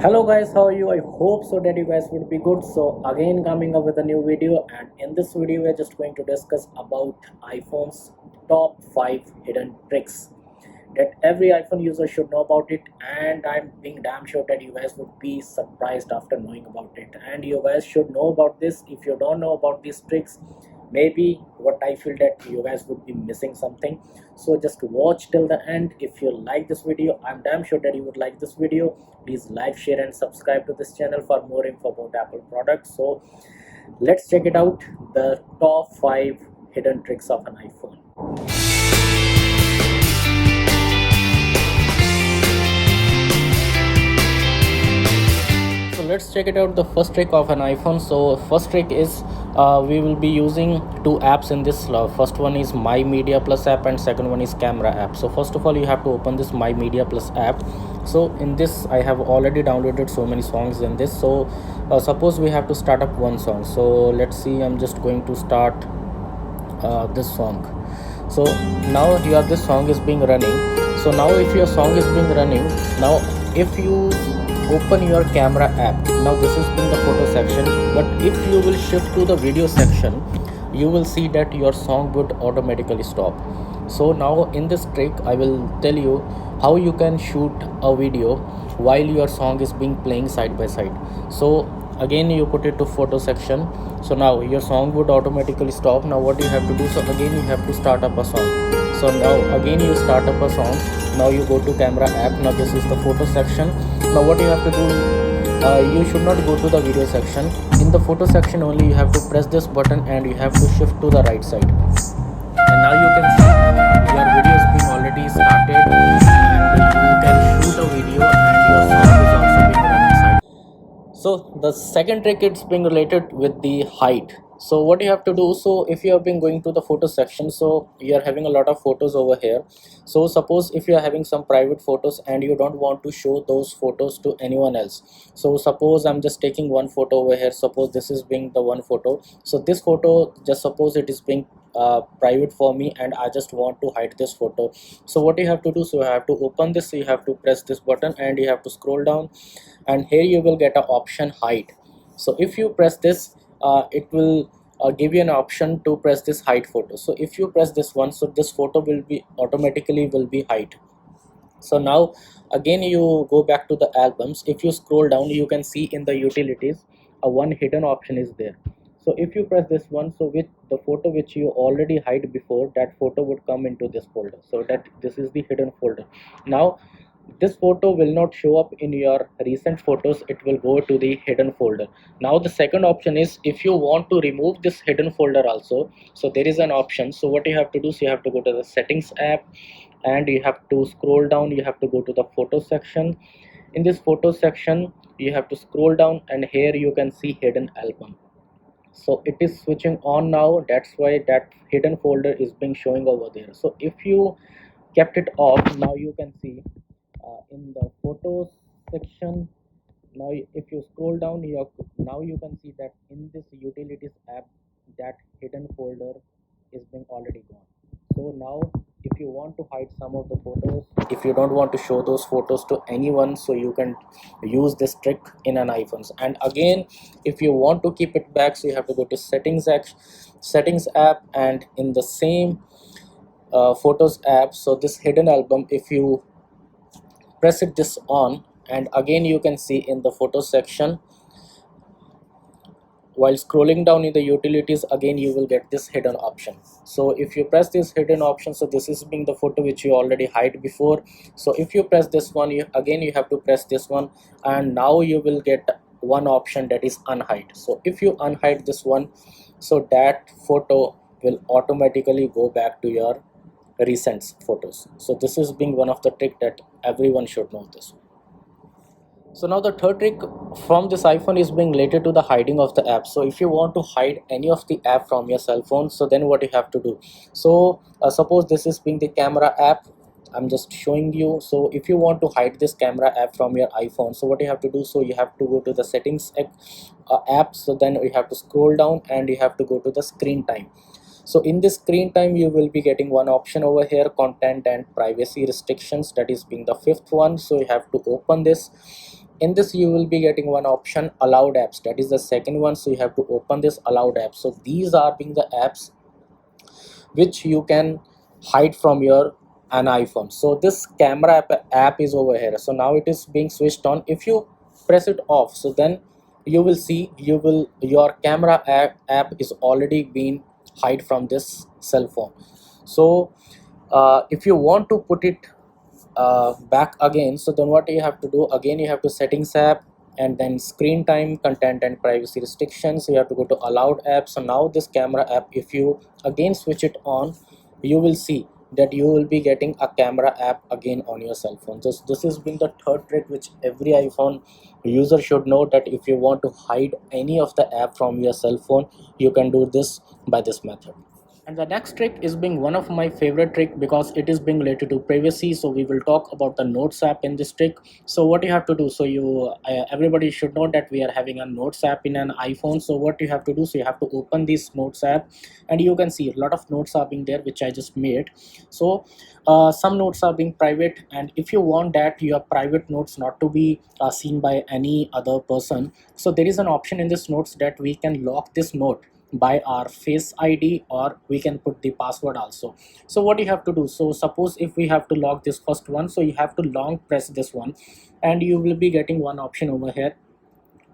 Hello guys, how are you? I hope so that you guys would be good. So again coming up with a new video, and in this video we're just going to discuss about iPhone's top 5 hidden tricks that every iPhone user should know about it, and I'm being damn sure that you guys would be surprised after knowing about it. And you guys should know about this. If you don't know about these tricks, maybe what I feel that you guys would be missing something. So just watch till the end. If you like this video, I'm damn sure that you would like this video. Please like, share and subscribe to this channel for more info about Apple products. So let's check it out, the top 5 hidden tricks of an iPhone. So let's check it out, the first trick of an iPhone. So first trick is we will be using two apps in this. First one is My Media Plus app and second one is Camera app. So first of all you have to open this My Media Plus app. So in this I have already downloaded so many songs in this. So suppose we have to start up one song. So let's see, I'm just going to start this song. So now here this song is being running. So now if your song is being running, now if you open your Camera app, now this is in the photo section, but if you will shift to the video section, you will see that your song would automatically stop. So now in this trick I will tell you how you can shoot a video while your song is being playing side by side. So again you put it to photo section. So now your song would automatically stop. Now what you have to do, so again you have to start up a song. So now again you start up a song. Now you go to Camera app. Now this is the photo section. Now what you have to do, you should not go to the video section. In the photo section only you have to press this button and you have to shift to the right side. And now you can see your video is being already started, and you can shoot a video and your song is also being run inside. So the second trick is being related with the height. So what you have to do, so if you have been going to the photo section, so you are having a lot of photos over here. So suppose if you are having some private photos and you don't want to show those photos to anyone else. So suppose I'm just taking one photo over here. Suppose this is being the one photo. So this photo, just suppose it is being private for me and I just want to hide this photo. So what you have to do, so you have to open this. So you have to press this button and you have to scroll down, and here you will get an option hide. So if you press this, it will give you an option to press this hide photo. So if you press this one, so this photo will be automatically will be hide. So now again you go back to the albums. If you scroll down, you can see in the utilities a one hidden option is there. So if you press this one, so with the photo which you already hide before, that photo would come into this folder. So that this is the hidden folder. Now this photo will not show up in your recent photos, it will go to the hidden folder. Now the second option is, if you want to remove this hidden folder also, so there is an option. So what you have to do, so you have to go to the settings app and you have to scroll down. You have to go to the photo section. In this photo section you have to scroll down, and here you can see hidden album. So it is switching on now, that's why that hidden folder is being showing over there. So if you kept it off, now you can see in the photos section. Now if you scroll down here, now you can see that in this utilities app, that hidden folder is being already gone. So now if you want to hide some of the photos, if you don't want to show those photos to anyone, so you can use this trick in an iPhones. And again, if you want to keep it back, so you have to go to settings app, and in the same photos app, so this hidden album, if you press it this on, and again you can see in the photo section, while scrolling down in the utilities, again you will get this hidden option. So if you press this hidden option, so this is being the photo which you already hide before. So if you press this one, again you have to press this one, and now you will get one option, that is unhide. So if you unhide this one, so that photo will automatically go back to your recent photos. So this is being one of the trick that everyone should know this. So now the third trick from this iPhone is being related to the hiding of the app. So if you want to hide any of the app from your cell phone, so then what you have to do, so suppose this is being the Camera app, I'm just showing you. So if you want to hide this Camera app from your iPhone, so what you have to do, so you have to go to the settings app. So then you have to scroll down and you have to go to the screen time. So in this screen time you will be getting one option over here, content and privacy restrictions, that is being the fifth one. So you have to open this, in this you will be getting one option, allowed apps, that is the second one. So you have to open this allowed apps. So these are being the apps which you can hide from your an iPhone. So this camera app is over here. So now it is being switched on. If you press it off, so then you will see your camera app is already been hide from this cell phone. So if you want to put it back again, so then what you have to do, again you have to settings app, and then screen time, content and privacy restrictions. You have to go to allowed apps. So now this camera app, if you again switch it on, you will see that you will be getting a camera app again on your cell phone. So this has been the third trick which every iPhone user should know, that if you want to hide any of the app from your cell phone, you can do this by this method. And the next trick is being one of my favorite trick because it is being related to privacy. So we will talk about the Notes app in this trick. So what you have to do, so everybody should know that we are having a Notes app in an iPhone. So what you have to do, so you have to open this Notes app, and you can see a lot of notes are being there which I just made. So some notes are being private, and if you want that your private notes not to be seen by any other person, so there is an option in this notes that we can lock this note by our face ID, or we can put the password also. So what you have to do, so suppose if we have to lock this first one, so you have to long press this one, and you will be getting one option over here,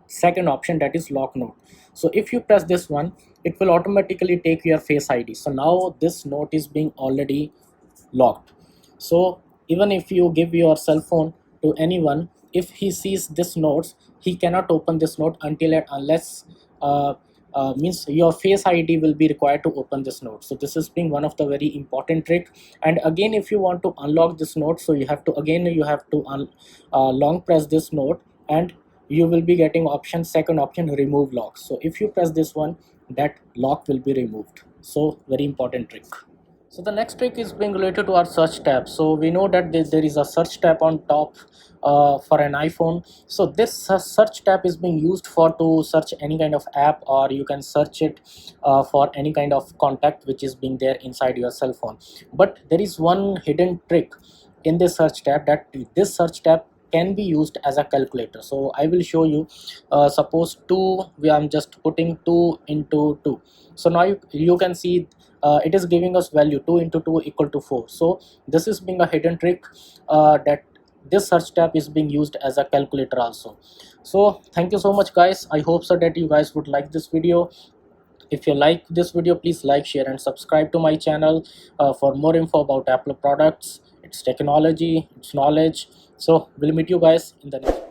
second option, that is lock note. So if you press this one, it will automatically take your face ID. So now this note is being already locked. So even if you give your cell phone to anyone, if he sees this notes, he cannot open this note until and unless means your face ID will be required to open this note. So this is being one of the very important trick. And again, if you want to unlock this note, so you have to long press this note, and you will be getting option, second option, remove lock. So if you press this one, that lock will be removed. So very important trick. So the next trick is being related to our search tab. So we know that there is a search tab on top for an iPhone. So this search tab is being used for to search any kind of app, or you can search it for any kind of contact which is being there inside your cell phone. But there is one hidden trick in this search tab, that this search tab can be used as a calculator. So I will show you. Suppose 2, I'm just putting 2 into 2. So now you can see it is giving us value 2 into 2 equal to 4. So this is being a hidden trick, that this search tab is being used as a calculator also. So thank you so much guys. I hope so that you guys would like this video. If you like this video, please like, share and subscribe to my channel for more info about Apple products, its technology, its knowledge. So we'll meet you guys in the next video.